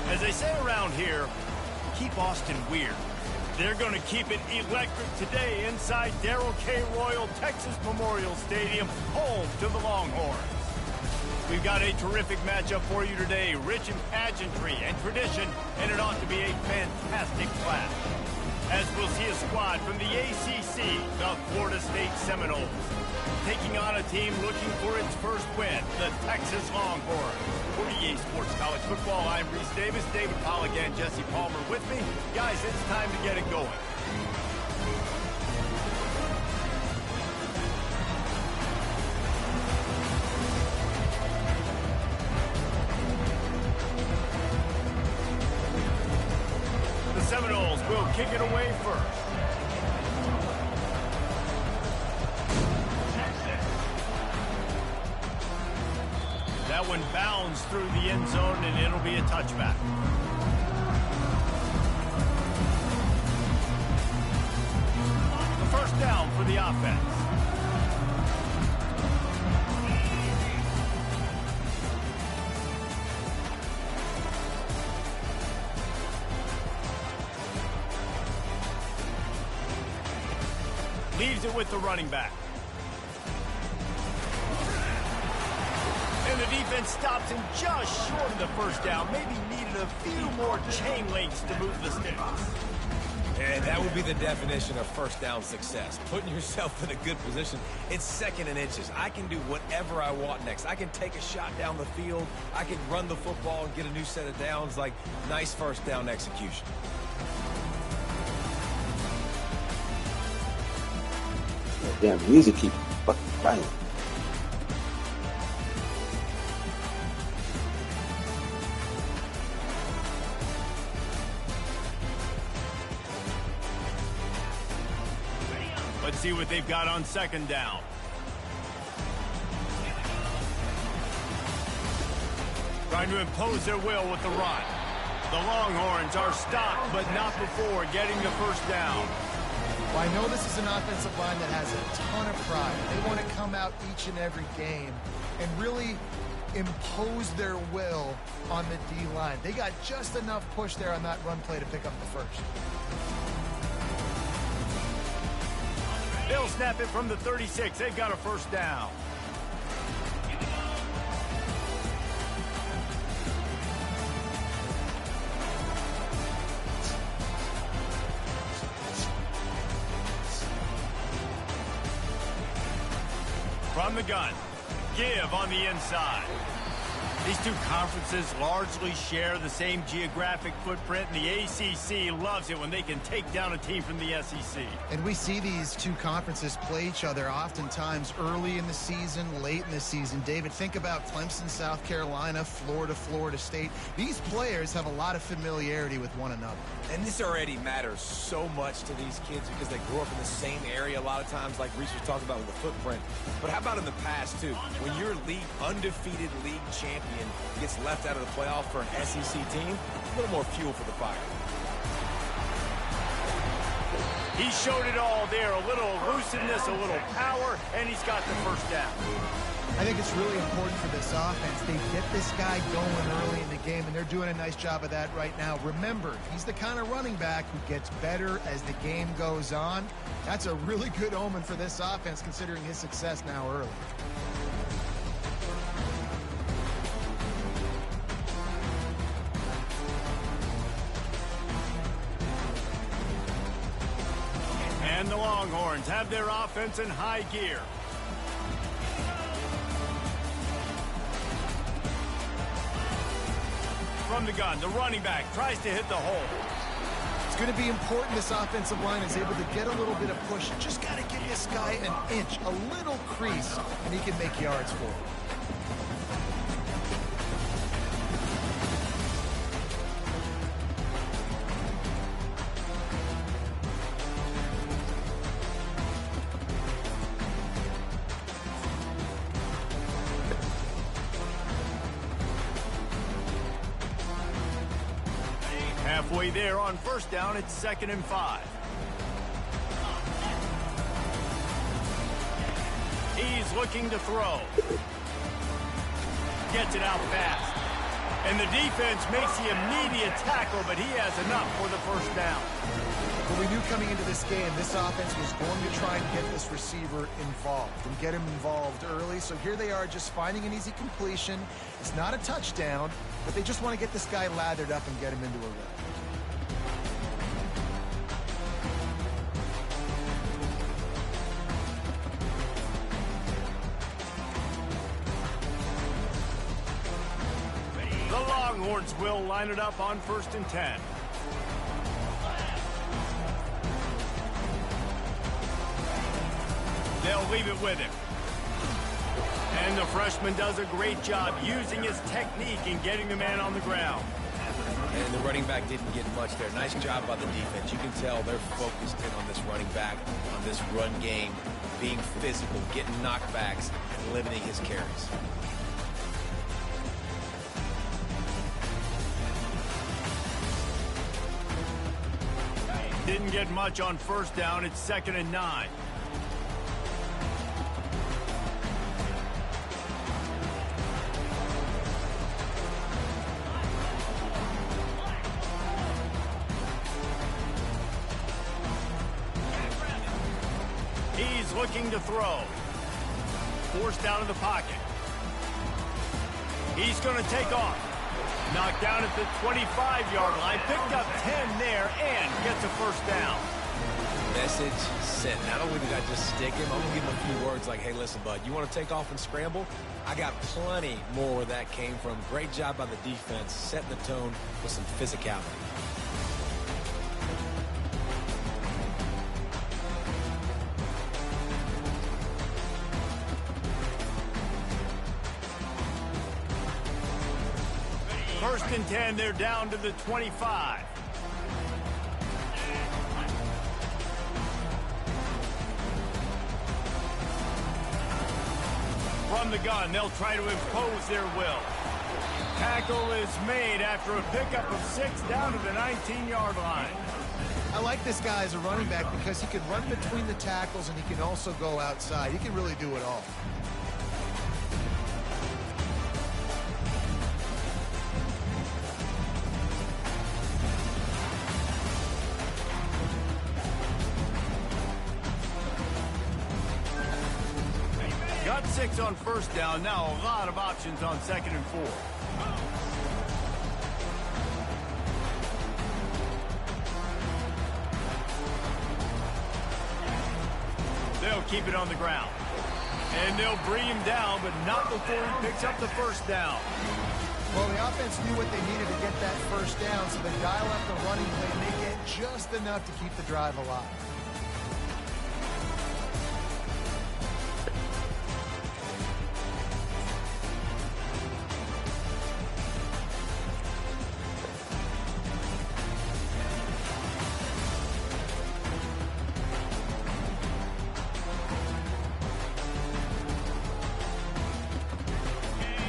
As they say around here, keep Austin weird. They're going to keep it electric today inside Darrell K. Royal Texas Memorial Stadium, home to the Longhorns. We've got a terrific matchup for you today, rich in pageantry and tradition, and it ought to be a fantastic clash. As we'll see a squad from the ACC, the Florida State Seminoles, taking on a team looking for its first win, the Texas Longhorns. For EA Sports College Football, I'm Reese Davis, David Pollack, and Jesse Palmer with me. Guys, it's time to get it going. The Seminoles will kick it away first. That one bounds through the end zone, and it'll be a touchback. The first down for the offense. Leaves it with the running back. And the defense stops him just short of the first down. Maybe needed a few more chain links to move the sticks. And that would be the definition of first down success. Putting yourself in a good position. It's second and inches. I can do whatever I want next. I can take a shot down the field. I can run the football and get a new set of downs. Like, nice first down execution. Damn music keep fucking playing. Let's see what they've got on second down. Trying to impose their will with the run. The Longhorns are stopped, but not before getting the first down. Well, I know this is an offensive line that has a ton of pride. They want to come out each and every game and really impose their will on the D-line. They got just enough push there on that run play to pick up the first. They'll snap it from the 36. They've got a first down. From the gun, give on the inside. These two conferences largely share the same geographic footprint, and the ACC loves it when they can take down a team from the SEC. And we see these two conferences play each other oftentimes early in the season, late in the season. David, think about Clemson, South Carolina, Florida, Florida State. These players have a lot of familiarity with one another. And this already matters so much to these kids because they grew up in the same area a lot of times, like Reese was talking about with the footprint. But how about in the past, too? When your undefeated league champion gets left out of the playoff for an SEC team, a little more fuel for the fire. He showed it all there, a little elusiveness, a little power, and he's got the first down. I think it's really important for this offense. They get this guy going early in the game, and they're doing a nice job of that right now. Remember, he's the kind of running back who gets better as the game goes on. That's a really good omen for this offense, considering his success now early. And the Longhorns have their offense in high gear. From the gun, the running back tries to hit the hole. It's going to be important this offensive line is able to get a little bit of push. Just got to give this guy an inch, a little crease, and he can make yards for it. Halfway there on first down, it's 2nd and 5. He's looking to throw. Gets it out fast. And the defense makes the immediate tackle, but he has enough for the first down. Well, we knew coming into this game, this offense was going to try and get this receiver involved and get him involved early. So here they are just finding an easy completion. It's not a touchdown, but they just want to get this guy lathered up and get him into a rhythm. The Longhorns will line it up on 1st and 10. They'll leave it with him. And the freshman does a great job using his technique and getting the man on the ground. And the running back didn't get much there. Nice job by the defense. You can tell they're focused in on this running back, on this run game, being physical, getting knockbacks, and limiting his carries. Didn't get much on 1st down. It's 2nd and 9. He's looking to throw. Forced out of the pocket. He's going to take off. Knocked down at the 25-yard line. Picked up 10 there and gets a first down. Message sent. Not only did I just stick him, I'm going to give him a few words like, hey, listen, bud, you want to take off and scramble? I got plenty more where that came from. Great job by the defense, setting the tone with some physicality. First and 10, they're down to the 25. From the gun, they'll try to impose their will. Tackle is made after a pickup of 6 down to the 19-yard line. I like this guy as a running back because he can run between the tackles and he can also go outside. He can really do it all. Got 6 on 1st down. Now a lot of options on 2nd and 4. They'll keep it on the ground. And they'll bring him down, but not before he picks up the first down. Well, the offense knew what they needed to get that first down, so they dial up the running play and they get just enough to keep the drive alive.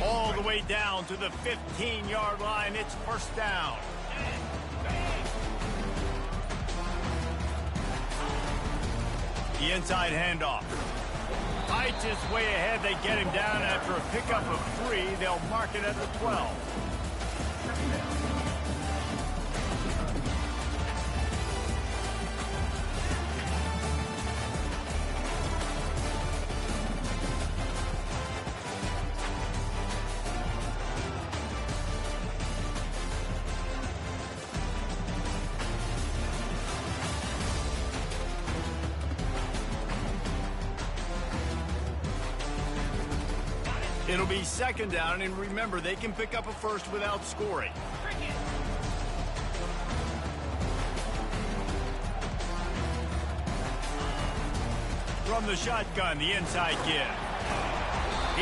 All the way down to the 15-yard line. It's first down. The inside handoff. Heights is way ahead. They get him down after a pickup of 3. They'll mark it at the 12. It'll be 2nd down, and remember, they can pick up a first without scoring. From the shotgun, the inside give.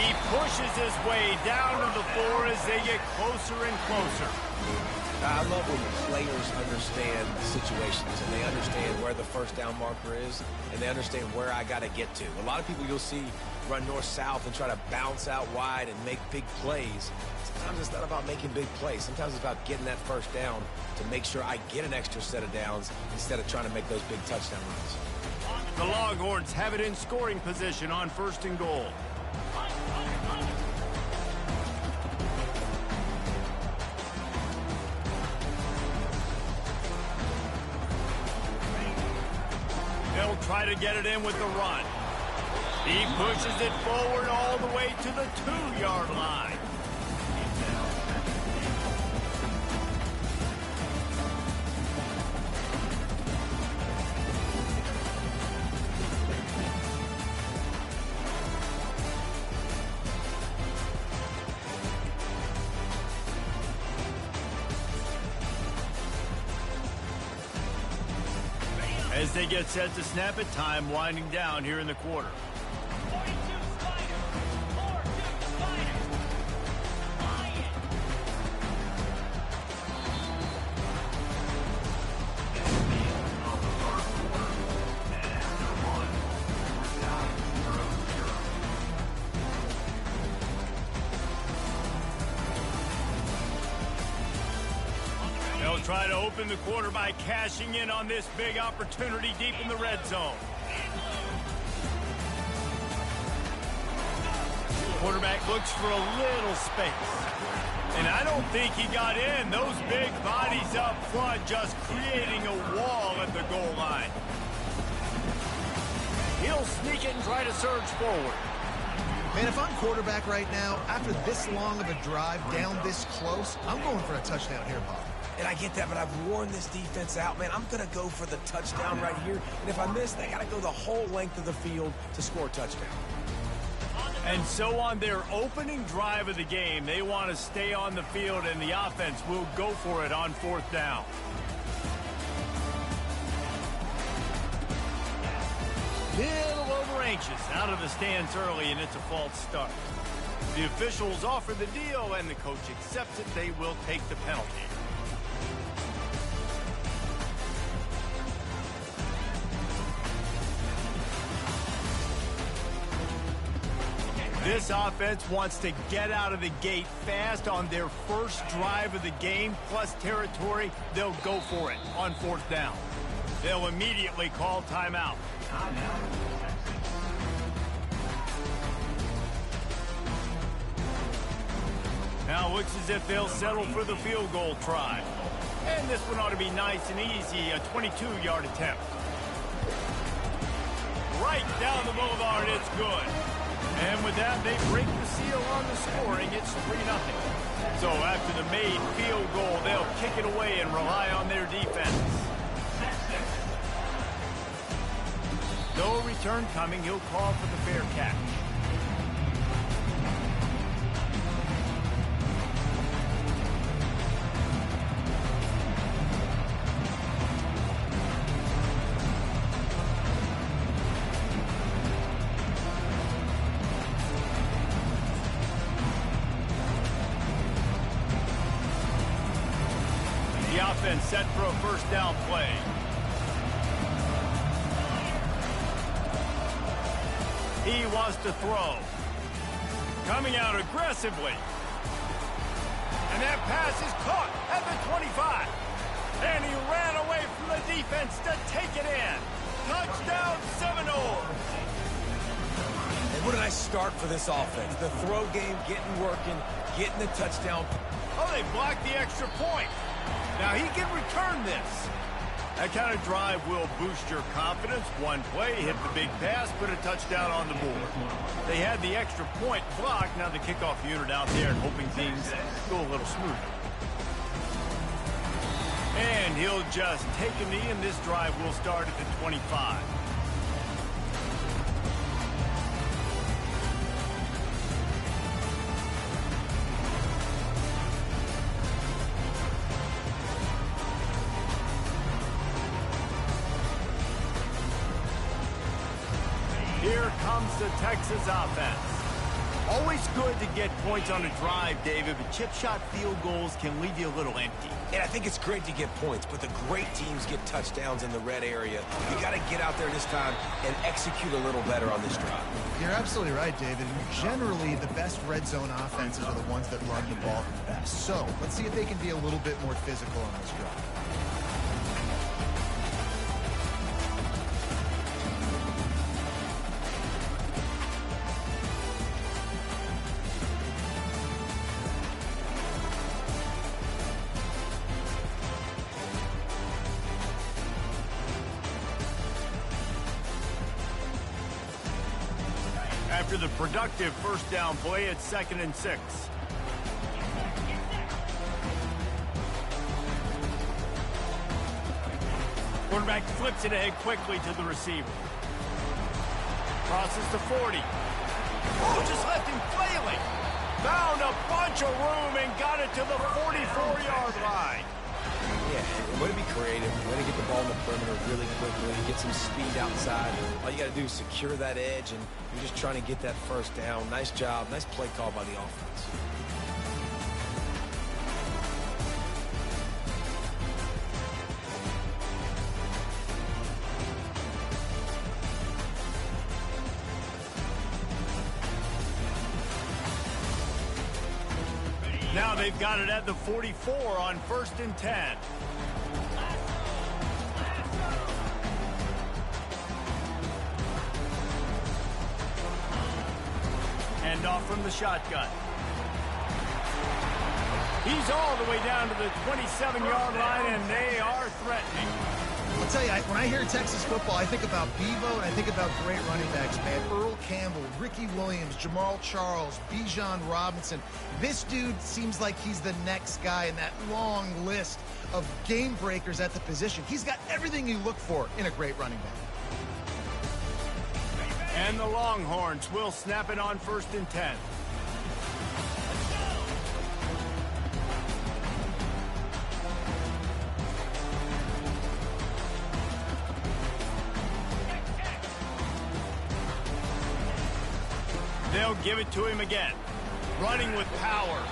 He pushes his way down to the 4 as they get closer and closer. I love when players understand situations and they understand where the first down marker is and they understand where I got to get to. A lot of people you'll see run north-south and try to bounce out wide and make big plays. Sometimes it's not about making big plays. Sometimes it's about getting that first down to make sure I get an extra set of downs instead of trying to make those big touchdown runs. The Longhorns have it in scoring position on 1st and goal. They'll try to get it in with the run. He pushes it forward all the way to the 2-yard line. As they get set to snap it, time winding down here in the quarter. They'll try to open the quarter by cashing in on this big opportunity deep in the red zone. Quarterback looks for a little space. And I don't think he got in. Those big bodies up front just creating a wall at the goal line. He'll sneak it and try to surge forward. Man, if I'm quarterback right now, after this long of a drive down this close, I'm going for a touchdown here, Bob. And I get that, but I've worn this defense out, man. I'm going to go for the touchdown right here. And if I miss, they got to go the whole length of the field to score a touchdown. And so on their opening drive of the game, they want to stay on the field, and the offense will go for it on 4th down. Little over-anxious out of the stands early, and it's a false start. The officials offer the deal, and the coach accepts it. They will take the penalty. This offense wants to get out of the gate fast on their first drive of the game, plus territory. They'll go for it on 4th down. They'll immediately call timeout. Now looks as if they'll settle for the field goal try. And this one ought to be nice and easy, a 22-yard attempt. Right down the boulevard, it's good. And with that, they break the seal on the scoring. It's 3-0. So after the made field goal, they'll kick it away and rely on their defense. No return coming. He'll call for the fair catch. The offense set for a first down play. He wants to throw. Coming out aggressively. And that pass is caught at the 25. And he ran away from the defense to take it in. Touchdown Seminoles. And what a nice start for this offense. The throw game getting working, getting the touchdown. Oh, they blocked the extra point. Now he can return this. That kind of drive will boost your confidence. One play, hit the big pass, put a touchdown on the board. They had the extra point blocked. Now the kickoff unit out there and hoping things go a little smoother. And he'll just take a knee, and this drive will start at the 25. Here comes the Texas offense. Always good to get points on a drive, David, but chip shot field goals can leave you a little empty. And I think it's great to get points, but the great teams get touchdowns in the red area. You got to get out there this time and execute a little better on this drive. You're absolutely right, David. Generally, the best red zone offenses are the ones that run the ball the best. So let's see if they can be a little bit more physical on this drive. after the productive first down play at 2nd and 6. Quarterback flips it ahead quickly to the receiver. Crosses to 40. Oh, just left him flailing. Found a bunch of room and got it to the 44-yard line. Yeah, way to be creative, way to get the ball in the perimeter really quickly, get some speed outside. All you got to do is secure that edge, and you're just trying to get that first down. Nice job, nice play call by the offense. Now they've got it at the 44 on 1st and 10. Hand off from the shotgun. He's all the way down to the 27-yard line, and they are threatening. I'll tell you, when I hear Texas football, I think about Bevo, and I think about great running backs, man. Earl Campbell, Ricky Williams, Jamal Charles, Bijan Robinson. This dude seems like he's the next guy in that long list of game breakers at the position. He's got everything you look for in a great running back. And the Longhorns will snap it on 1st and 10. They'll give it to him again. Running with power.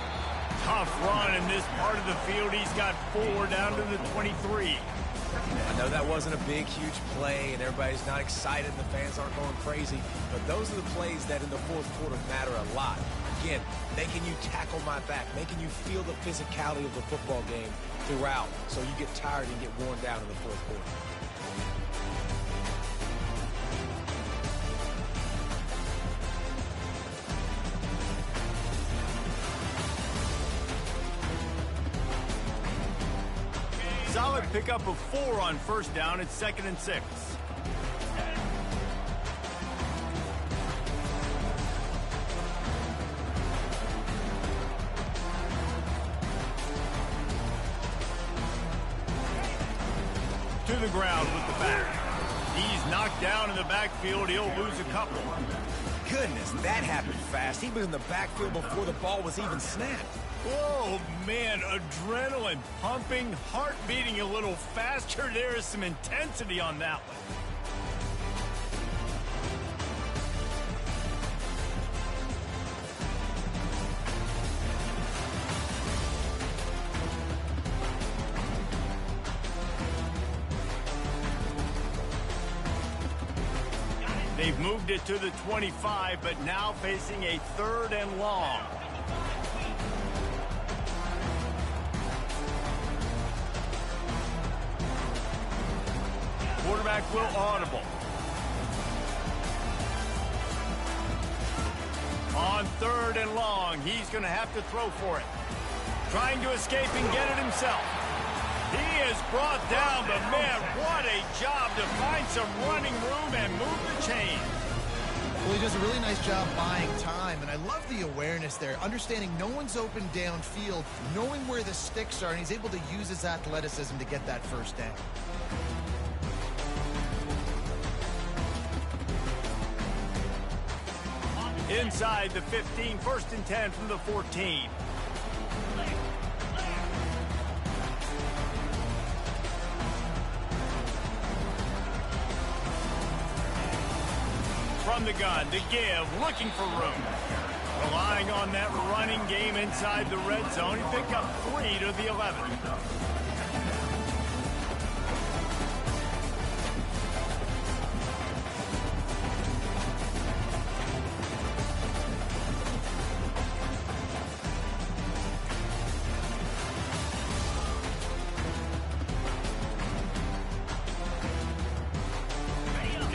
Tough run in this part of the field. He's got 4 down to the 23. I know that wasn't a big, huge play, and everybody's not excited, and the fans aren't going crazy, but those are the plays that in the fourth quarter matter a lot. Again, making you tackle my back, making you feel the physicality of the football game throughout, so you get tired and get worn down in the fourth quarter. Solid pickup of 4 on 1st down at 2nd and 6. To the ground with the back. He's knocked down in the backfield. He'll lose a couple. Goodness, that happened fast. He was in the backfield before the ball was even snapped. Oh, man, adrenaline pumping, heart beating a little faster. There is some intensity on that one. They've moved it to the 25, but now facing a 3rd and long. Quarterback will audible. On 3rd and long, he's going to have to throw for it. Trying to escape and get it himself. He is brought down, but man, what a job to find some running room and move the chains. Well, he does a really nice job buying time, and I love the awareness there, understanding no one's open downfield, knowing where the sticks are, and he's able to use his athleticism to get that first down. Inside the 15, 1st and 10 from the 14. From the gun to give, looking for room. Relying on that running game inside the red zone. He picked up 3 to the 11.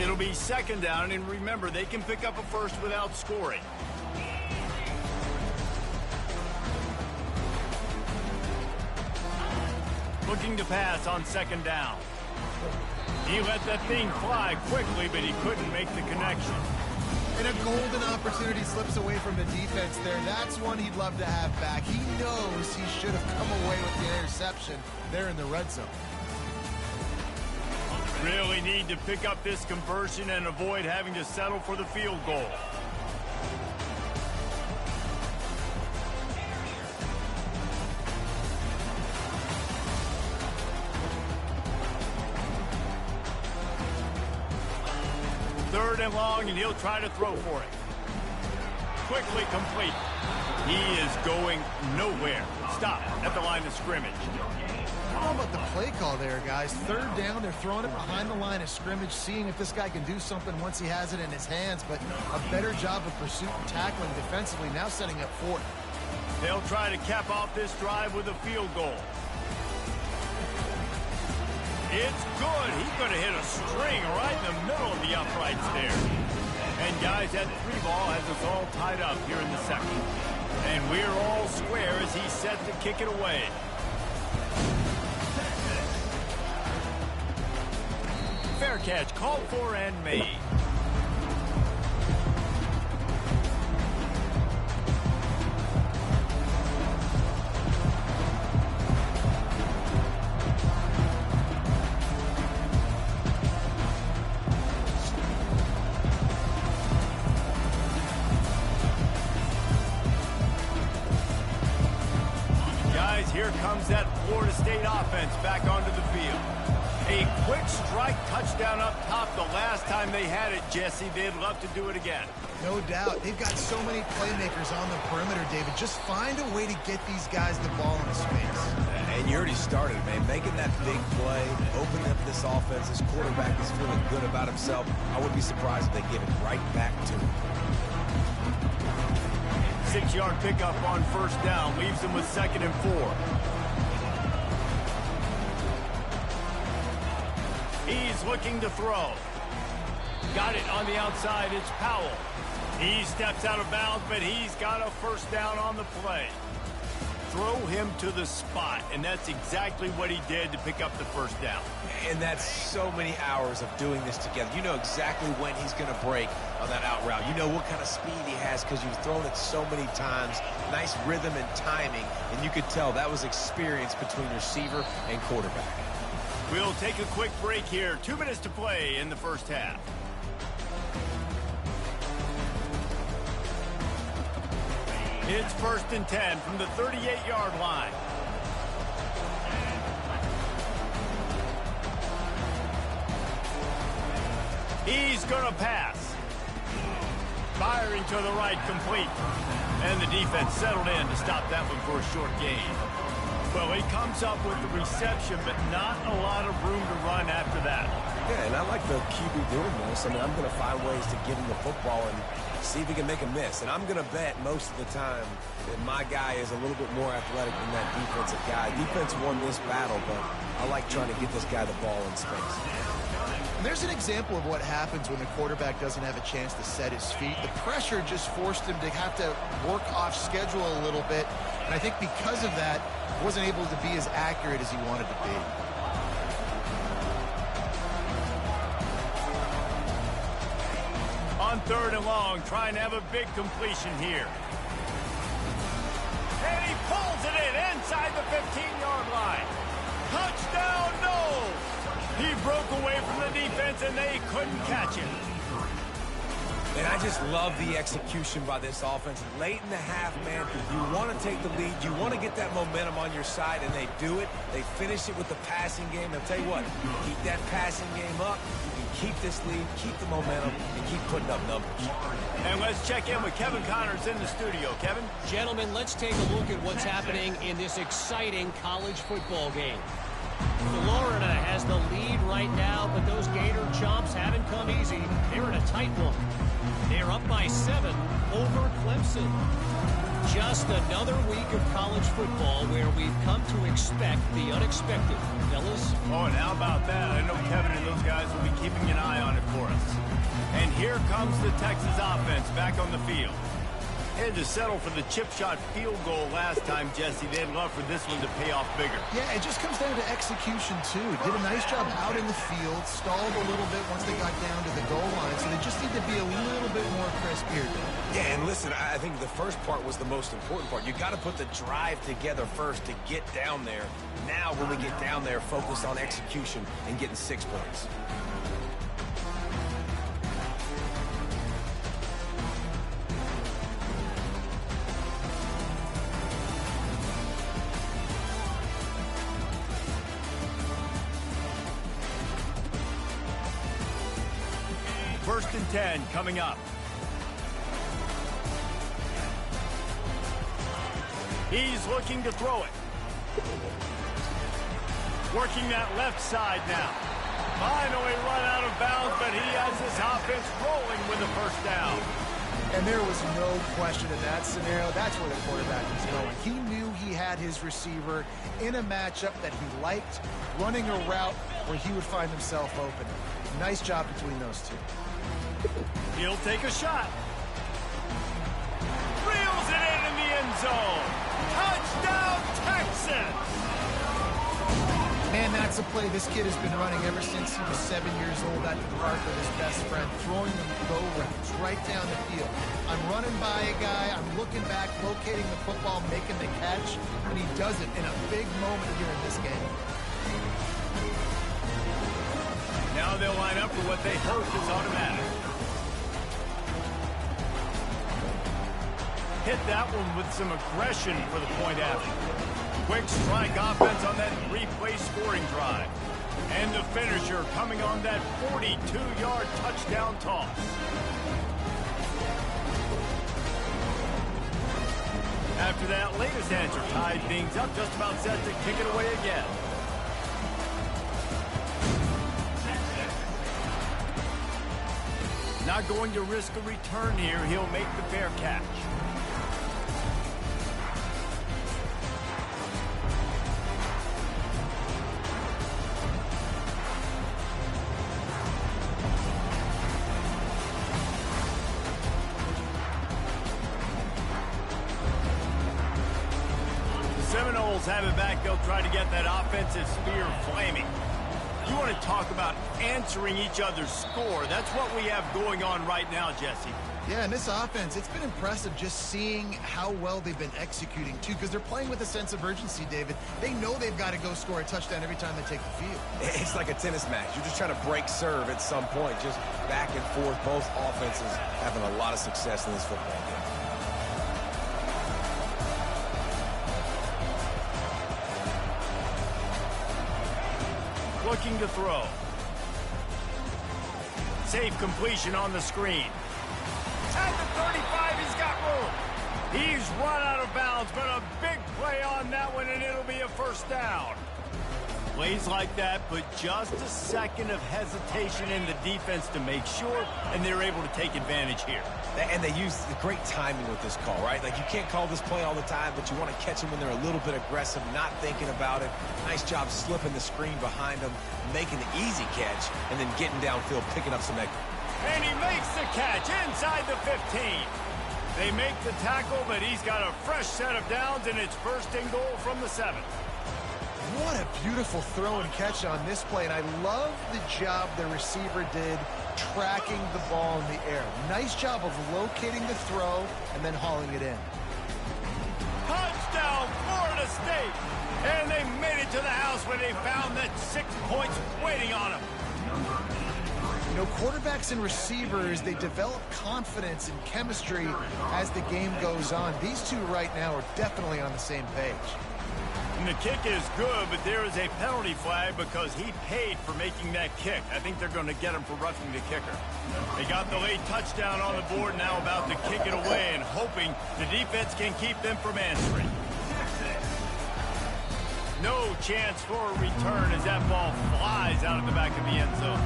It'll be 2nd down, and remember, they can pick up a first without scoring. Looking to pass on 2nd down. He let that thing fly quickly, but he couldn't make the connection. And a golden opportunity slips away from the defense there. That's one he'd love to have back. He knows he should have come away with the interception there in the red zone. Really need to pick up this conversion and avoid having to settle for the field goal. Third and long, and he'll try to throw for it. Quickly complete. He is going nowhere. Stop at the line of scrimmage. I don't know about the play call there, guys. Third down, they're throwing it behind the line of scrimmage, seeing if this guy can do something once he has it in his hands, but a better job of pursuit and tackling defensively, now setting up fourth. They'll try to cap off this drive with a field goal. It's good. He's going to hit a string right in the middle of the uprights there. And guys, that 3-ball has us all tied up here in the second. And we're all square as he's set to kick it away. Fair catch, called for and made. Here comes that Florida State offense back onto the field. A quick strike touchdown up top the last time they had it, Jesse. They'd love to do it again. No doubt. They've got so many playmakers on the perimeter, David. Just find a way to get these guys the ball in space. And you already started, man. Making that big play, opening up this offense. This quarterback is feeling good about himself. I wouldn't be surprised if they give it right back to him. 6-yard pickup on first down leaves them with 2nd and 4. He's looking to throw. Got it on the outside. It's Powell. He steps out of bounds, but he's got a first down on the play. Throw him to the spot, and that's exactly what he did to pick up the first down. And that's so many hours of doing this together. You know exactly when he's going to break on that out route. You know what kind of speed he has because you've thrown it so many times. Nice rhythm and timing, and you could tell that was experience between receiver and quarterback. We'll take a quick break here. 2 minutes to play in the first half. It's 1st and 10 from the 38-yard line. He's going to pass. Firing to the right, complete. And the defense settled in to stop that one for a short gain. Well, he comes up with the reception, but not a lot of room to run after that. Yeah, and I like the QB doing this. I mean, I'm going to find ways to get him the football and see if he can make a miss. And I'm going to bet most of the time that my guy is a little bit more athletic than that defensive guy. Defense won this battle, but I like trying to get this guy the ball in space. And there's an example of what happens when the quarterback doesn't have a chance to set his feet. The pressure just forced him to have to work off schedule a little bit. And I think because of that, he wasn't able to be as accurate as he wanted to be. On 3rd and long, trying to have a big completion here. And he pulls it in inside the 15-yard line. Touchdown, no! He broke away from the defense, and they couldn't catch him. And I just love the execution by this offense. Late in the half, man, you want to take the lead. You want to get that momentum on your side, and they do it. They finish it with the passing game. I'll tell you what, keep that passing game up. You can keep this lead, keep the momentum, and keep putting up numbers. And let's check in with Kevin Connors in the studio. Kevin? Gentlemen, let's take a look at what's happening in this exciting college football game. Florida has the lead right now, but those Gator Chomps haven't come easy. They're in a tight one. They're up by 7 over Clemson. Just another week of college football where we've come to expect the unexpected. Fellas? Oh, and how about that? I know Kevin and those guys will be keeping an eye on it for us. And here comes the Texas offense back on the field. They had to settle for the chip shot field goal last time, Jesse. They'd love for this one to pay off bigger. Yeah, it just comes down to execution, too. Did a nice job out in the field, stalled a little bit once they got down to the goal line, so they just need to be a little bit more crisp here. Yeah, and listen, I think the first part was the most important part. You got to put the drive together first to get down there. Now, when we get down there, focus on execution and getting 6 points. First and 10 coming up. He's looking to throw it. Working that left side now. Finally run out of bounds, but he has his offense rolling with a first down. And there was no question in that scenario. That's where the quarterback was going. He knew he had his receiver in a matchup that he liked, running a route where he would find himself open. Nice job between those two. He'll take a shot. Reels it in the end zone. Touchdown, Texans! Man, that's a play this kid has been running ever since he was 7 years old at the park with his best friend, throwing them go routes right down the field. I'm running by a guy, I'm looking back, locating the football, making the catch, and he does it in a big moment here in this game. Now they'll line up for what they hope is automatic. Hit that one with some aggression for the point after. Quick strike offense on that 3-play scoring drive. And the finisher coming on that 42-yard touchdown toss. After that latest answer tied things up, just about set to kick it away again. Not going to risk a return here. He'll make the fair catch. Seminoles have it back. They'll try to get that offensive spear flaming. You want to talk about answering each other's score. That's what we have going on right now, Jesse. Yeah, and this offense, it's been impressive just seeing how well they've been executing, too, because they're playing with a sense of urgency, David. They know they've got to go score a touchdown every time they take the field. It's like a tennis match. You're just trying to break serve at some point, just back and forth. Both offenses having a lot of success in this football game. Looking to throw. Safe completion on the screen. At the 35, he's got room. He's run out of bounds, but a big play on that one, and it'll be a first down. Plays like that put just a second of hesitation in the defense to make sure, and they're able to take advantage here. And they use the great timing with this call, right? Like, you can't call this play all the time, but you want to catch them when they're a little bit aggressive, not thinking about it. Nice job slipping the screen behind them, making the easy catch, and then getting downfield, picking up some extra. And he makes the catch inside the 15. They make the tackle, but he's got a fresh set of downs, and it's first and goal from the 7. What a beautiful throw and catch on this play, and I love the job the receiver did tracking the ball in the air. Nice job of locating the throw and then hauling it in. Touchdown, Florida State! And they made it to the house when they found that 6 points waiting on them. You know, quarterbacks and receivers, they develop confidence and chemistry as the game goes on. These two right now are definitely on the same page. And the kick is good, but there is a penalty flag because he paid for making that kick. I think they're going to get him for roughing the kicker. They got the late touchdown on the board, now about to kick it away and hoping the defense can keep them from answering. No chance for a return as that ball flies out of the back of the end zone.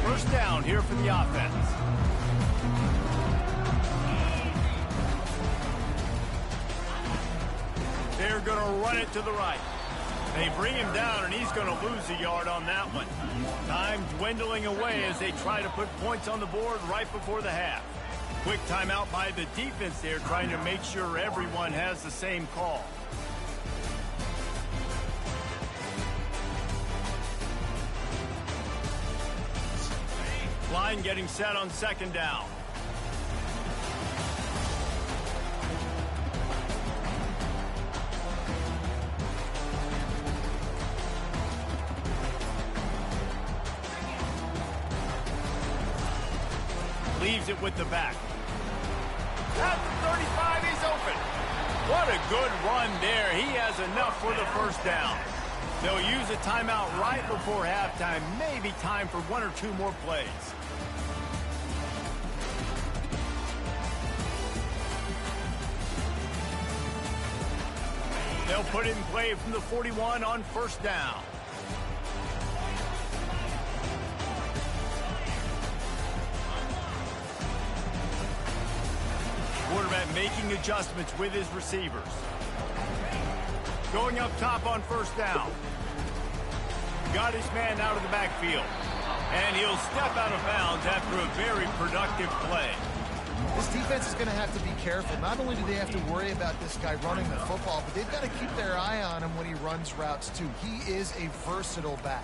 First down here for the offense. going to run it to the right. They bring him down, and he's going to lose a yard on that one. Time dwindling away as they try to put points on the board right before the half. Quick timeout by the defense there, trying to make sure everyone has the same call. Line getting set on second down. Leaves it with the back. At the 35, he's open. What a good run there. He has enough for the first down. They'll use a timeout right before halftime. Maybe time for one or two more plays. They'll put it in play from the 41 on first down. Quarterback making adjustments with his receivers. Going up top on first down. Got his man out of the backfield. And he'll step out of bounds after a very productive play. This defense is going to have to be careful. Not only do they have to worry about this guy running the football, but they've got to keep their eye on him when he runs routes too. He is a versatile back.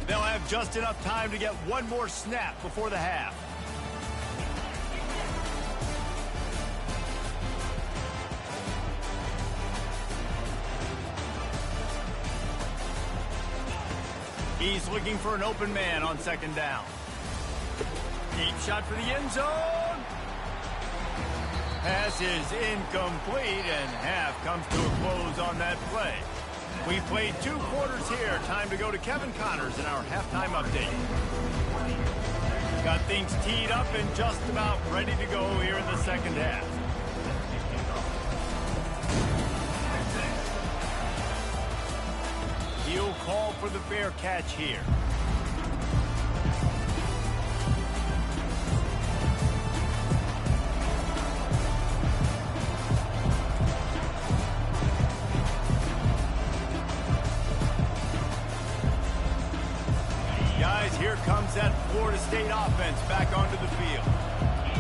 They'll have just enough time to get one more snap before the half. He's looking for an open man on second down. Deep shot for the end zone. Pass is incomplete, and half comes to a close on that play. We've played 2 quarters here. Time to go to Kevin Connors in our halftime update. Got things teed up and just about ready to go here in the second half. He'll call for the fair catch here. Guys, here comes that Florida State offense back onto the field.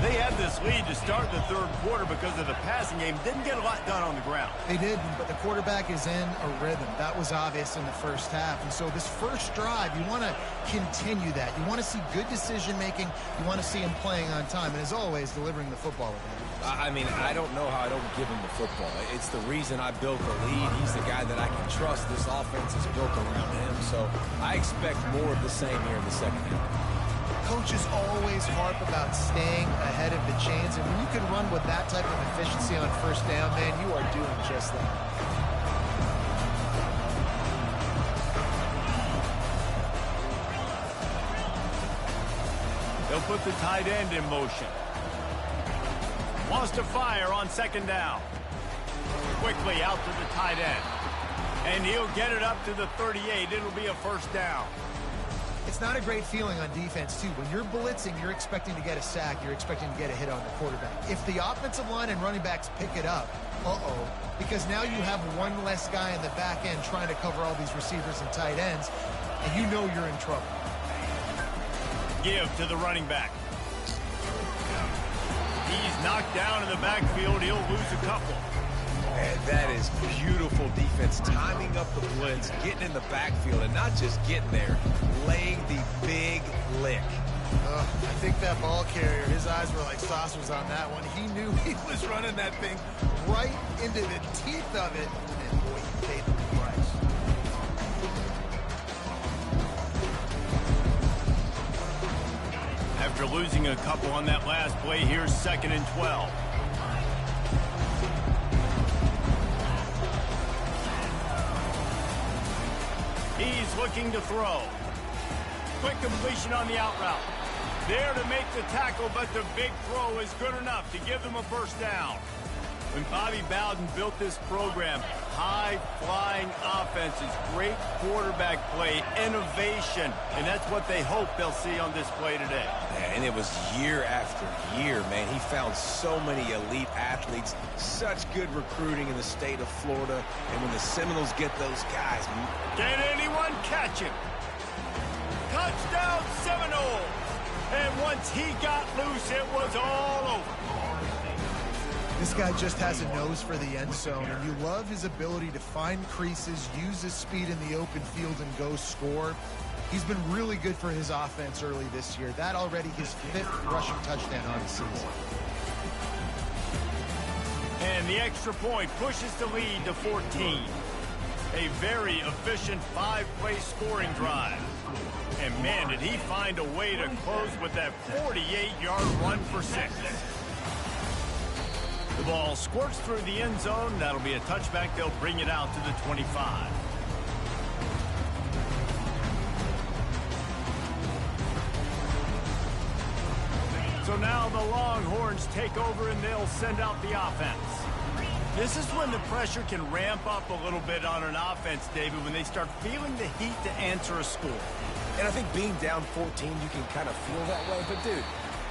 They had this lead to start the third quarter because of the passing game. Didn't get a lot done on the ground. They didn't, but the quarterback is in a rhythm. That was obvious in the first half. And so this first drive, you want to continue that. You want to see good decision-making. You want to see him playing on time. And as always, delivering the football with him. I mean, I don't know how I don't give him the football. It's the reason I built the lead. He's the guy that I can trust. This offense is built around him. So I expect more of the same here in the second half. Coaches always harp about staying ahead of the chains, and when you can run with that type of efficiency on first down, man, you are doing just that. They'll put the tight end in motion. Wants to fire on second down. Quickly out to the tight end. And he'll get it up to the 38. It'll be a first down. It's not a great feeling on defense, too. When you're blitzing, you're expecting to get a sack. You're expecting to get a hit on the quarterback. If the offensive line and running backs pick it up, because now you have one less guy in the back end trying to cover all these receivers and tight ends, and you know you're in trouble. Give to the running back. He's knocked down in the backfield. He'll lose a couple. And that is beautiful defense, timing up the blitz, getting in the backfield, and not just getting there, laying the big lick. I think that ball carrier, his eyes were like saucers on that one. He knew he was running that thing right into the teeth of it, and boy, he paid the price. After losing a couple on that last play, here's 2nd and 12. He's looking to throw. Quick completion on the out route. There to make the tackle, but the big throw is good enough to give them a first down. When Bobby Bowden built this program, high-flying offenses, great quarterback play, innovation, and that's what they hope they'll see on display today. Yeah, and it was year after year, man. He found so many elite athletes, such good recruiting in the state of Florida, and when the Seminoles get those guys... Can anyone catch him? Touchdown Seminoles! And once he got loose, it was all over. This guy just has a nose for the end zone, and you love his ability to find creases, use his speed in the open field, and go score. He's been really good for his offense early this year. That already his 5th rushing touchdown on the season. And the extra point pushes the lead to 14. A very efficient 5-play scoring drive. And man, did he find a way to close with that 48-yard run for 6. The ball squirts through the end zone. That'll be a touchback. They'll bring it out to the 25. So now the Longhorns take over and they'll send out the offense. This is when the pressure can ramp up a little bit on an offense, David, when they start feeling the heat to answer a score. And I think being down 14, you can kind of feel that way. But, dude,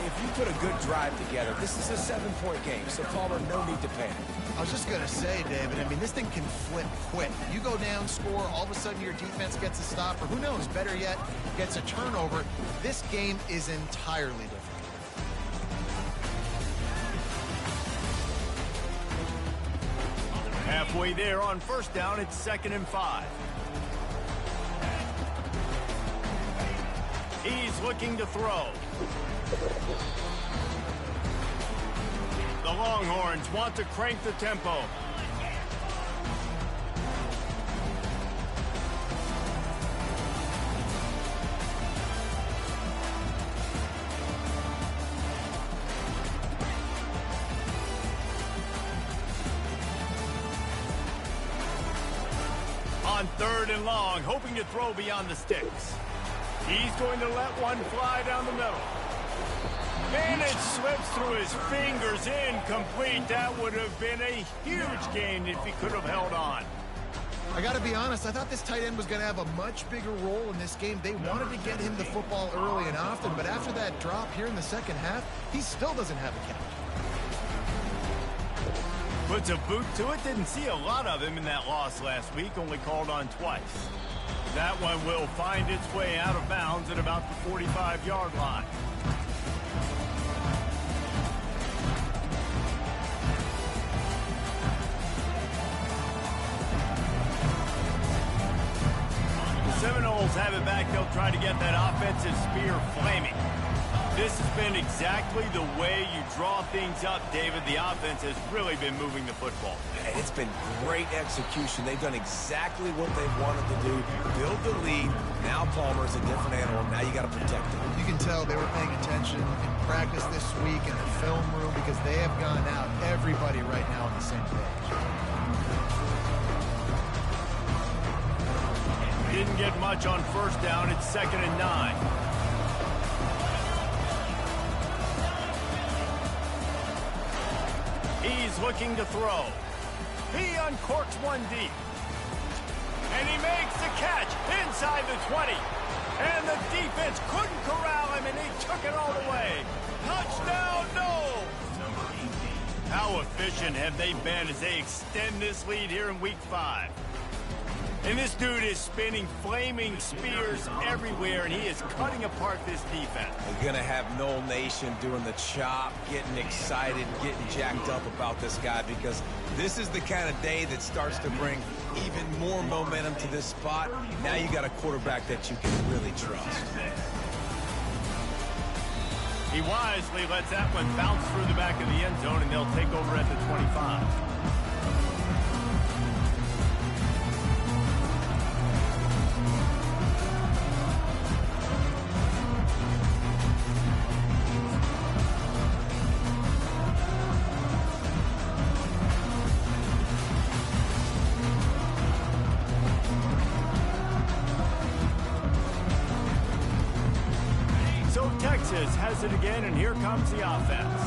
if you put a good drive together, this is a 7-point game. So, Palmer, no need to panic. I was just going to say, David, I mean, this thing can flip quick. You go down, score, all of a sudden your defense gets a stop, or who knows, better yet, gets a turnover. This game is entirely different. Halfway there on first down, it's 2nd and 5. He's looking to throw. The Longhorns want to crank the tempo. On 3rd and long, hoping to throw beyond the sticks. He's going to let one fly down the middle. And it slips through his fingers, incomplete. That would have been a huge gain if he could have held on. I got to be honest, I thought this tight end was going to have a much bigger role in this game. They wanted to get him the football early and often, but after that drop here in the second half, he still doesn't have a catch. Puts a boot to it. Didn't see a lot of him in that loss last week, only called on twice. That one will find its way out of bounds at about the 45-yard line. The Seminoles have it back. They'll try to get that offensive spear flaming. This has been exactly the way you draw things up, David. The offense has really been moving the football. And it's been great execution. They've done exactly what they wanted to do. Build the lead. Now Palmer's a different animal. Now you got to protect him. You can tell they were paying attention in practice this week in the film room because they have gone out, everybody right now on the same page. Didn't get much on first down. It's 2nd and 9. He's looking to throw. He uncorks one deep. And he makes the catch inside the 20. And the defense couldn't corral him, and he took it all the way. Touchdown, no! How efficient have they been as they extend this lead here in Week 5? And this dude is spinning flaming spears everywhere, and he is cutting apart this defense. We're going to have Noel Nation doing the chop, getting excited, getting jacked up about this guy, because this is the kind of day that starts to bring even more momentum to this spot. Now you got a quarterback that you can really trust. He wisely lets that one bounce through the back of the end zone, and they'll take over at the 25. Texas has it again, and here comes the offense.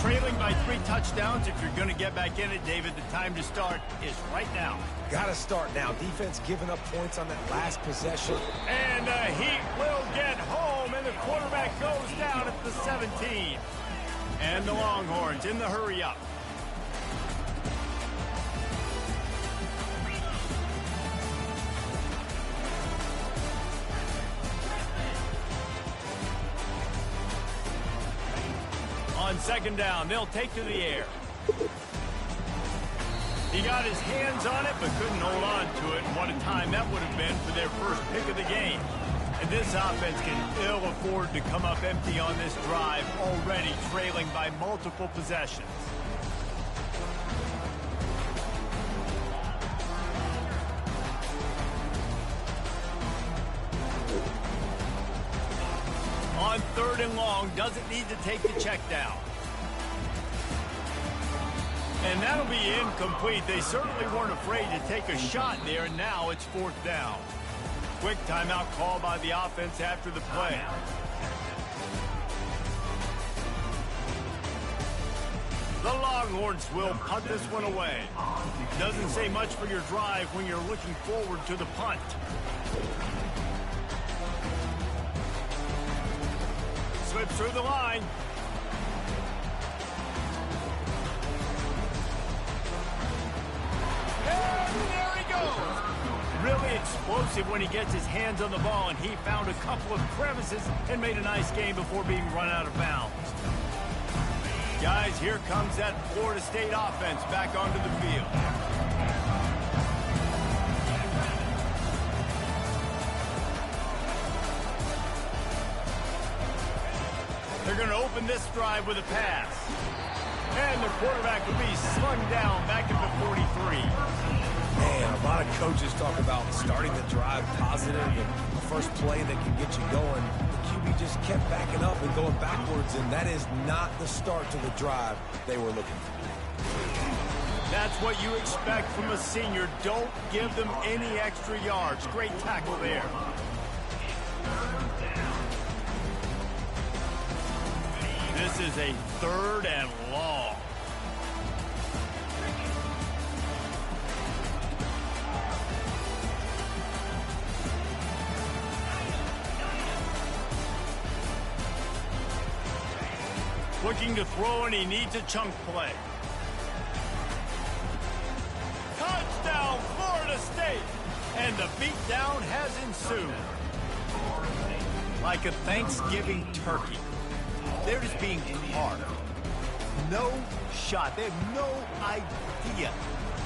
Trailing trailing by 3 touchdowns. If you're going to get back in it, David, the time to start is right now. Got to start now. Defense giving up points on that last possession. And the Heat will get home, and the quarterback goes down at the 17. And the Longhorns in the hurry-up. On second down, they'll take to the air. He got his hands on it, but couldn't hold on to it. And what a time that would have been for their first pick of the game. And this offense can ill afford to come up empty on this drive, already trailing by multiple possessions. On third and long, doesn't need to take the check down. And that'll be incomplete. They certainly weren't afraid to take a shot there, and now it's fourth down. Quick timeout call by the offense after the play. The Longhorns will punt this one away. Doesn't say much for your drive when you're looking forward to the punt. Slips through the line. And there he goes. Really explosive when he gets his hands on the ball, and he found a couple of crevices and made a nice game before being run out of bounds. Guys, here comes that Florida State offense back onto the field. They're going to open this drive with a pass. And the quarterback will be slung down back at the 43. Man, a lot of coaches talk about starting the drive positive and the first play that can get you going. The QB just kept backing up and going backwards, and that is not the start to the drive they were looking for. That's what you expect from a senior. Don't give them any extra yards. Great tackle there. This is a third and long. Looking to throw, and he needs a chunk play. Touchdown, Florida State! And the beatdown has ensued. Like a Thanksgiving turkey. They're just being carved. No shot. They have no idea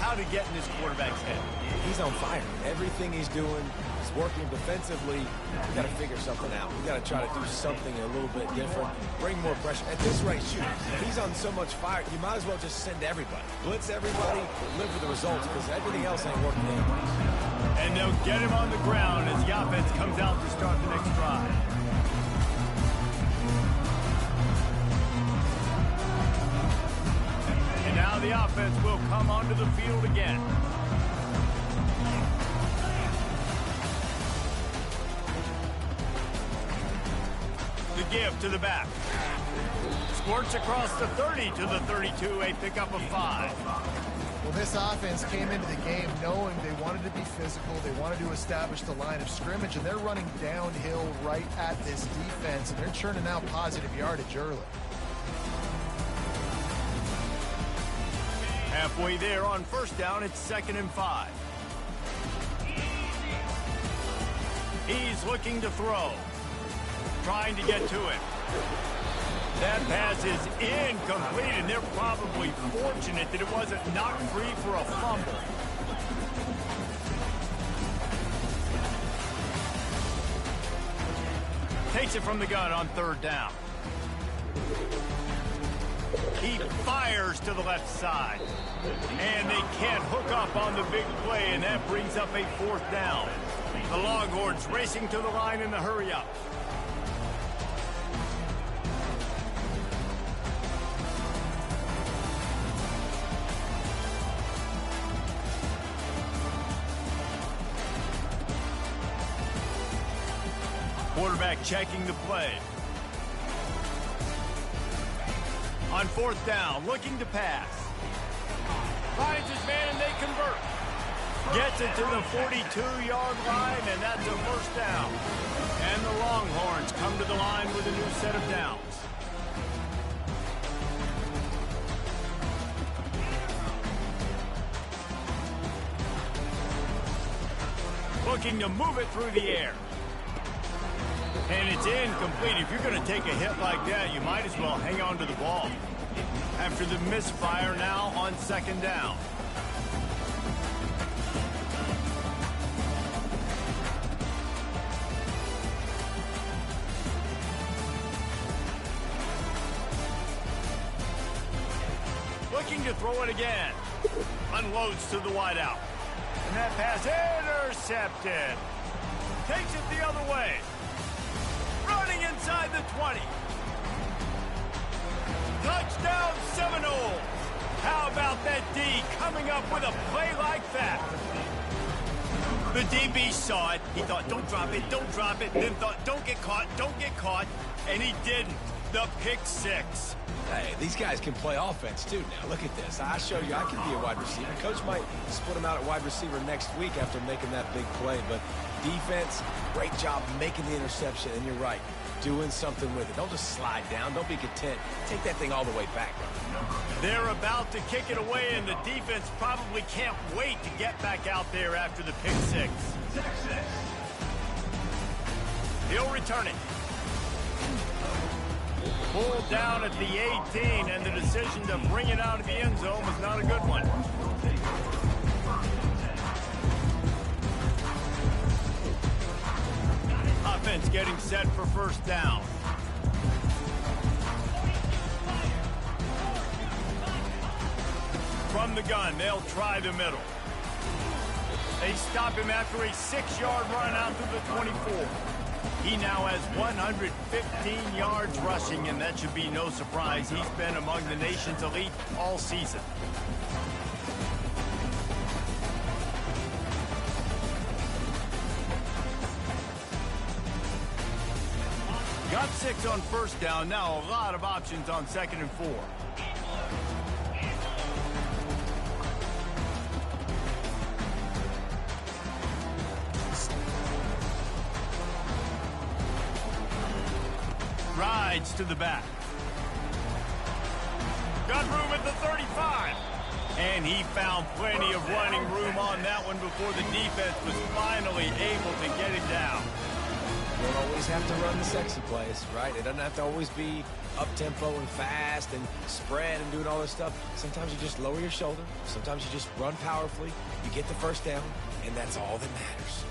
how to get in this quarterback's head. He's on fire. Everything he's doing is working defensively. We got to figure something out. We got to try to do something a little bit different. Bring more pressure. At this rate, shoot, he's on so much fire, you might as well just send everybody. Blitz everybody, live with the results, because everything else ain't working anyways. And they'll get him on the ground as the offense comes out to start the next drive. And now the offense will come onto the field again. The give to the back. Squirts across the 30 to the 32, a pickup of 5. Well, this offense came into the game knowing they wanted to be physical, they wanted to establish the line of scrimmage, and they're running downhill right at this defense, and they're churning out positive yardage early. Halfway there on first down, it's 2nd and 5. He's looking to throw. Trying to get to it. That pass is incomplete, and they're probably fortunate that it wasn't knocked free for a fumble. Takes it from the gun on 3rd down. He fires to the left side. And they can't hook up on the big play, and that brings up a 4th down. The Longhorns racing to the line in the hurry-up. Quarterback checking the play. On 4th down, looking to pass. Finds his man and they convert. Gets it to the 42-yard line, and that's a 1st down. And the Longhorns come to the line with a new set of downs. Looking to move it through the air. And it's incomplete. If you're going to take a hit like that, you might as well hang on to the ball. After the misfire, now on 2nd down. Looking to throw it again. Unloads to the wideout. And that pass intercepted. Takes it the other way. Running inside the 20. Touchdown Seminoles. How about that D coming up with a play like that? The DB saw it. He thought, don't drop it, don't drop it. Then thought, don't get caught, don't get caught. And he didn't. The pick 6. Hey, these guys can play offense, too, now. Look at this. I show you I can be a wide receiver. Coach might split him out at wide receiver next week after making that big play. But defense, great job making the interception. And you're right, doing something with it. Don't just slide down. Don't be content. Take that thing all the way back. They're about to kick it away, and the defense probably can't wait to get back out there after the pick 6. He'll return it. Pulled down at the 18, and the decision to bring it out of the end zone was not a good one. Offense getting set for 1st down. From the gun, they'll try the middle. They stop him after a 6-yard run out to the 24. He now has 115 yards rushing, and that should be no surprise. He's been among the nation's elite all season. Got 6 on 1st down. Now a lot of options on 2nd and 4. Rides to the back. Got room at the 35. And he found plenty of running room on that one before the defense was finally able to get it down. You don't always have to run the sexy plays, right? It doesn't have to always be up-tempo and fast and spread and doing all this stuff. Sometimes you just lower your shoulder. Sometimes you just run powerfully. You get the 1st down, and that's all that matters.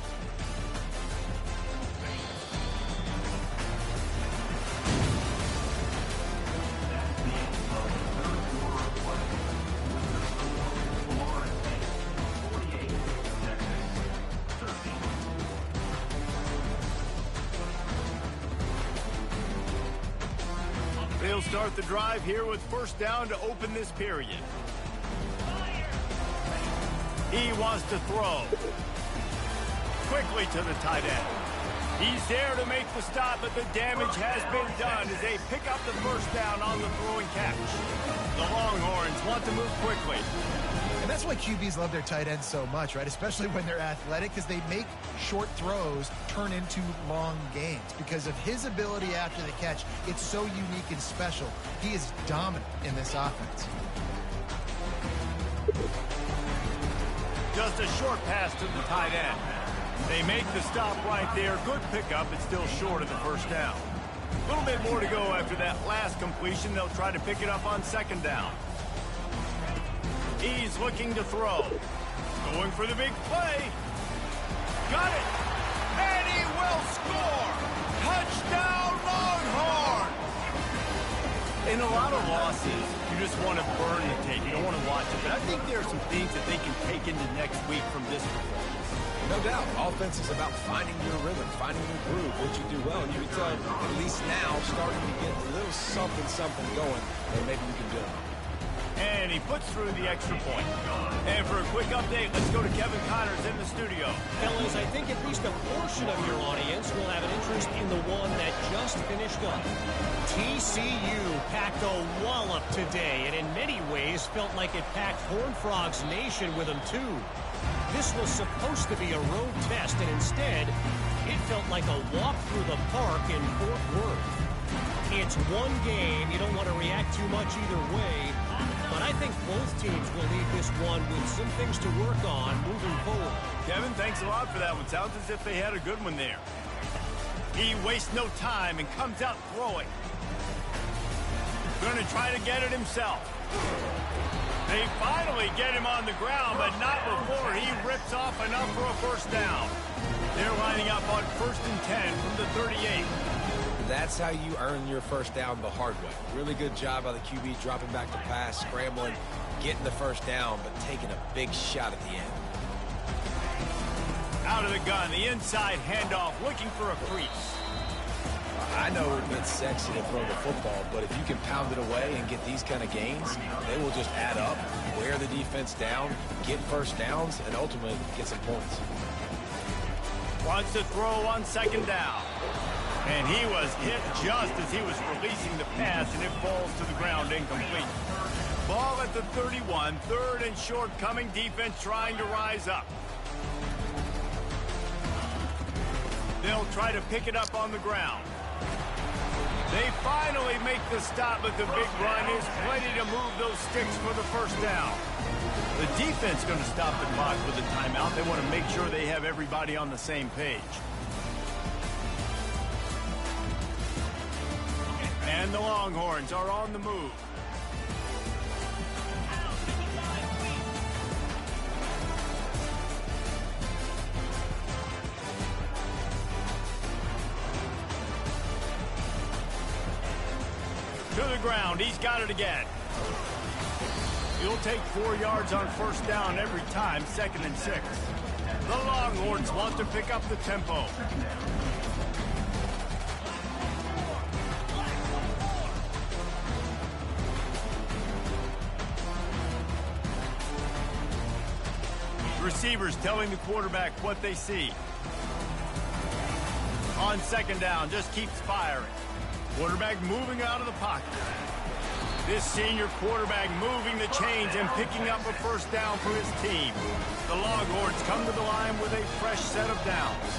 They'll start the drive here with 1st down to open this period. He wants to throw. Quickly to the tight end. He's there to make the stop, but the damage has been done as they pick up the 1st down on the throwing catch. The Longhorns want to move quickly. And that's why QBs love their tight ends so much, right? Especially when they're athletic, because they make short throws turn into long gains. Because of his ability after the catch, it's so unique and special. He is dominant in this offense. Just a short pass to the tight end. They make the stop right there. Good pickup. It's still short of the 1st down. A little bit more to go after that last completion. They'll try to pick it up on 2nd down. He's looking to throw. Going for the big play. Got it. And he will score. Touchdown Longhorn. In a lot of losses, you just want to burn the tape. You don't want to watch it. But I think there are some things that they can take into next week from this performance. No doubt. Offense is about finding your rhythm, finding your groove, what you do well. And you can tell, at least now, starting to get a little something going, and maybe you can do it. And and he puts through the extra point. And for a quick update, let's go to Kevin Connors in the studio. Fellas, I think at least a portion of your audience will have an interest in the one that just finished up. TCU packed a wallop today, and in many ways felt like it packed Horned Frogs Nation with them too. This was supposed to be a road test, and instead, it felt like a walk through the park in Fort Worth. It's one game. You don't want to react too much either way, but I think both teams will leave this one with some things to work on moving forward. Kevin, thanks a lot for that one. Sounds as if they had a good one there. He wastes no time and comes out throwing. Going to try to get it himself. They finally get him on the ground, but not before he rips off enough for a first down. They're lining up on 1st and 10 from the 38. That's how you earn your first down the hard way. Really good job by the QB dropping back to pass, scrambling, getting the first down, but taking a big shot at the end. Out of the gun, the inside handoff, looking for a crease. I know it's sexy to throw the football, but if you can pound it away and get these kind of gains, they will just add up, wear the defense down, get first downs, and ultimately get some points. Wants to throw on 2nd down. And he was hit just as he was releasing the pass, and it falls to the ground incomplete. Ball at the 31, 3rd and short coming, defense trying to rise up. They'll try to pick it up on the ground. They finally make the stop, but the big run is plenty to move those sticks for the first down. The defense going to stop the clock with a timeout. They want to make sure they have everybody on the same page. And the Longhorns are on the move. To the ground, he's got it again. He'll take 4 yards on 1st down every time, 2nd and 6. The Longhorns want to pick up the tempo. Receivers telling the quarterback what they see. On 2nd down, just keeps firing. Quarterback moving out of the pocket. This senior quarterback moving the chains and picking up a first down for his team. The Longhorns come to the line with a fresh set of downs.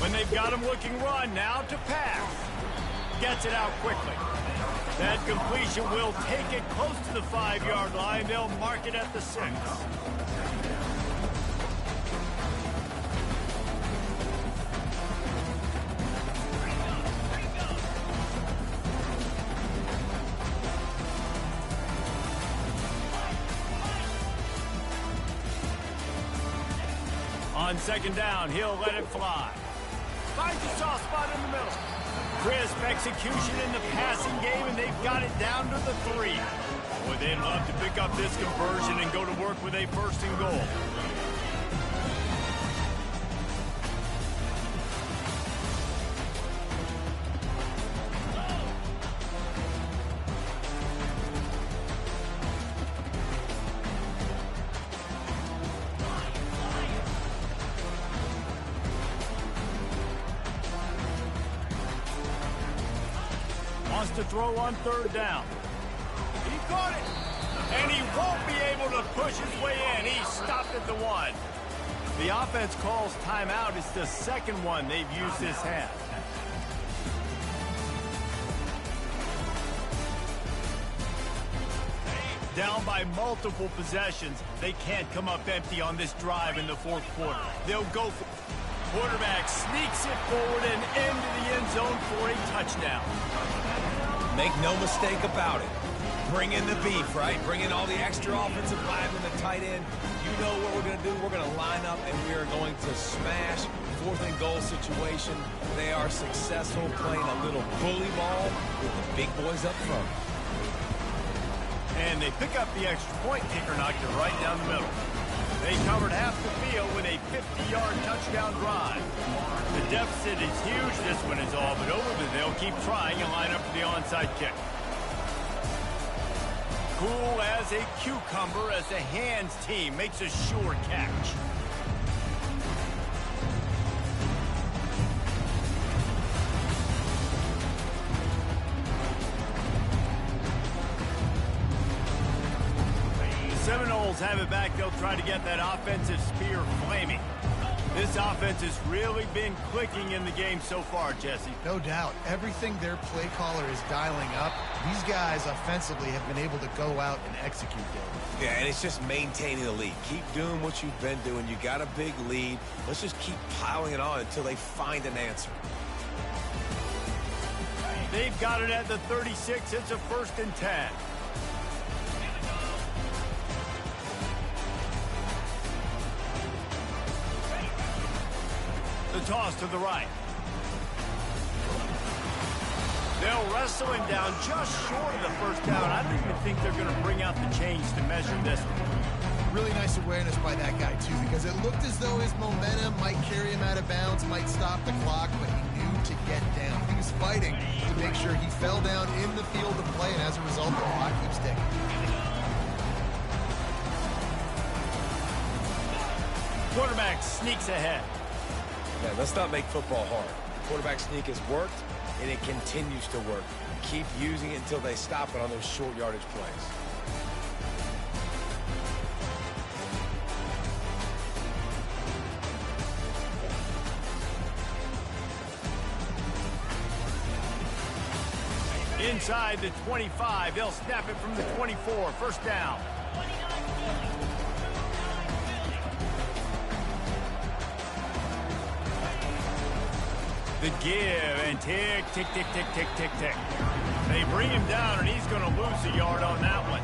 When they've got him looking run, now to pass. Gets it out quickly. That completion will take it close to the 5-yard line. They'll mark it at the 6. On 2nd down, he'll let it fly. Finds a soft spot in the middle. Crisp execution in the passing game, and they've got it down to the 3. Boy, they'd love to pick up this conversion and go to work with a 1st and goal. Wants to throw on 3rd down. He caught it. And he won't be able to push his way in. He stopped at the 1. The offense calls timeout. It's the 2nd one they've used this half. Down by multiple possessions. They can't come up empty on this drive in the 4th quarter. They'll go for quarterback, sneaks it forward and into the end zone for a touchdown. Make no mistake about it. Bring in the beef, right? Bring in all the extra offensive linemen, the tight end. You know what we're going to do. We're going to line up, and we are going to smash 4th and goal situation. They are successful playing a little bully ball with the big boys up front. And they pick up the extra point. Kicker knocked it right down the middle. They covered half the field with a 50-yard touchdown drive. The deficit is huge, this one is all, but they'll keep trying and line up for the onside kick. Cool as a cucumber as the hands team makes a sure catch. Seminoles have it back. They'll try to get that offensive spear flaming. This offense has really been clicking in the game so far, Jesse. No doubt. Everything their play caller is dialing up, these guys offensively have been able to go out and execute there. Yeah, and it's just maintaining the lead. Keep doing what you've been doing. You got a big lead. Let's just keep piling it on until they find an answer. They've got it at the 36. It's a 1st and 10. The toss to the right. They'll wrestle him down just short of the 1st down. I don't even think they're going to bring out the chains to measure this one. Really nice awareness by that guy, too, because it looked as though his momentum might carry him out of bounds, might stop the clock, but he knew to get down. He was fighting to make sure he fell down in the field of play, and as a result, the clock keeps ticking. Quarterback sneaks ahead. Yeah, let's not make football hard. Quarterback sneak has worked, and it continues to work. Keep using it until they stop it on those short yardage plays. Inside the 25, they'll snap it from the 24. 1st down. The give and tick, tick, tick, tick, tick, tick, tick. They bring him down, and he's going to lose a yard on that one.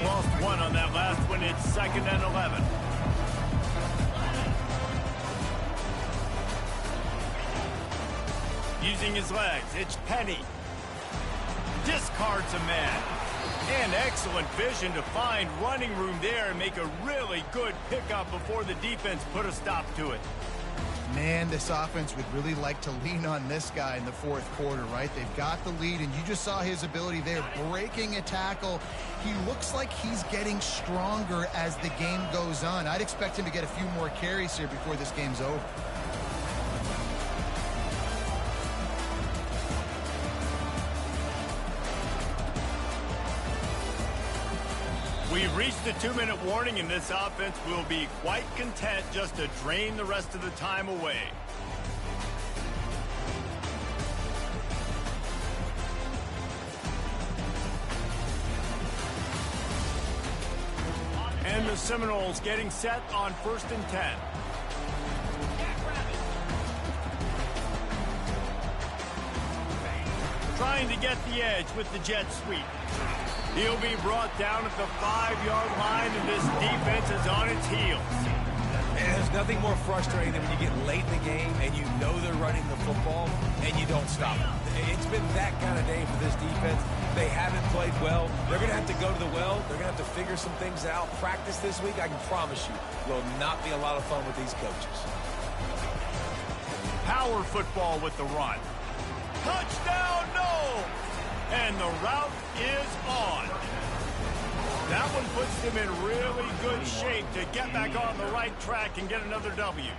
Lost 1 on that last one. It's 2nd and 11. Using his legs, it's Penny. Discards a man. And excellent vision to find running room there and make a really good pickup before the defense put a stop to it. Man, this offense would really like to lean on this guy in the 4th quarter, right? They've got the lead, and you just saw his ability there, breaking a tackle. He looks like he's getting stronger as the game goes on. I'd expect him to get a few more carries here before this game's over. We've reached the 2-minute warning, and this offense will be quite content just to drain the rest of the time away. And the Seminoles getting set on 1st and 10. Trying to get the edge with the jet sweep. He'll be brought down at the 5-yard line, and this defense is on its heels. And there's nothing more frustrating than when you get late in the game and you know they're running the football and you don't stop them. It's been that kind of day for this defense. They haven't played well. They're going to have to go to the well. They're going to have to figure some things out. Practice this week, I can promise you, will not be a lot of fun with these coaches. Power football with the run. Touchdown, no! And the route is on. That one puts them in really good shape to get back on the right track and get another W.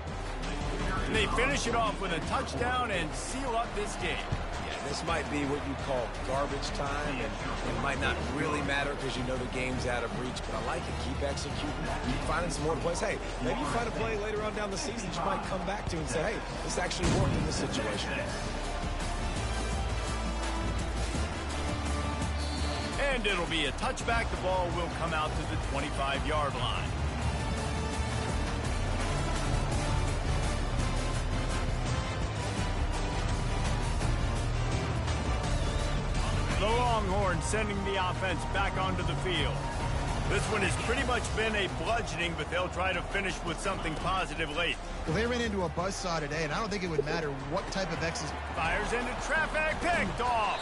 And they finish it off with a touchdown and seal up this game. Yeah, this might be what you call garbage time, and it might not really matter because you know the game's out of reach, but I like it. Keep executing. Keep finding some more plays. Hey, maybe you find a play later on down the season that you might come back to and say, hey, this actually worked in this situation. And it'll be a touchback. The ball will come out to the 25-yard line. The Longhorns sending the offense back onto the field. This one has pretty much been a bludgeoning, but they'll try to finish with something positive late. Well, they ran into a buzzsaw today, and I don't think it would matter what type of X's. Fires into traffic, picked off.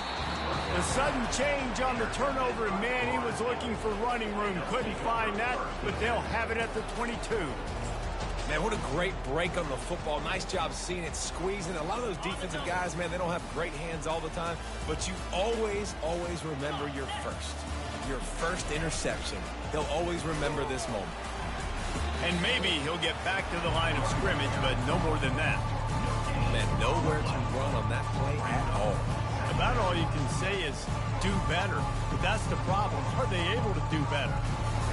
A sudden change on the turnover, and man, he was looking for running room. Couldn't find that, but they'll have it at the 22. Man, what a great break on the football. Nice job seeing it, squeezing. A lot of those defensive guys, man, they don't have great hands all the time, but you always remember your first interception. He'll always remember this moment. And maybe he'll get back to the line of scrimmage, but no more than that. Man, nowhere to run on that play at all. About all you can say is do better. But that's the problem. Are they able to do better?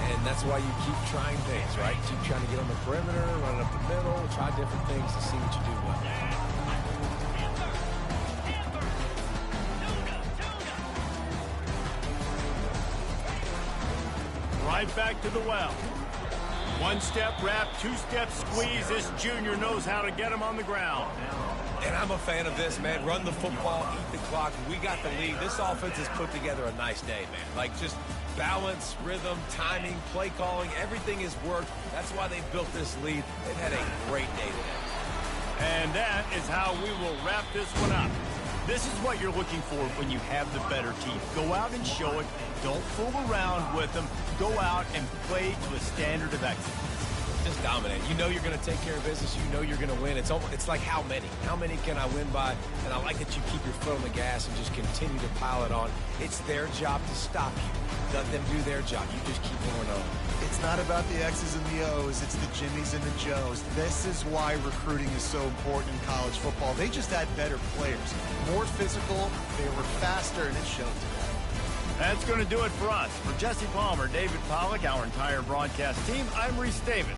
And that's why you keep trying things, right? Keep trying to get on the perimeter, run it up the middle, try different things to see what you do well. Right back to the well. One-step wrap, two-step squeeze. This junior knows how to get him on the ground. And I'm a fan of this, man. Run the football, eat the clock. We got the lead. This offense has put together a nice day, man. Like, just balance, rhythm, timing, play calling, everything has worked. That's why they built this lead. They've had a great day today. And that is how we will wrap this one up. This is what you're looking for when you have the better team. Go out and show it. Don't fool around with them. Go out and play to a standard of excellence. Just dominate. You know you're going to take care of business. You know you're going to win. It's like how many? How many can I win by? And I like that you keep your foot on the gas and just continue to pile it on. It's their job to stop you. Let them do their job. You just keep going on. It's not about the X's and the O's. It's the Jimmies and the Joes. This is why recruiting is so important in college football. They just had better players. More physical. They were faster, and it showed today. That's going to do it for us. For Jesse Palmer, David Pollack, our entire broadcast team, I'm Reese Davis.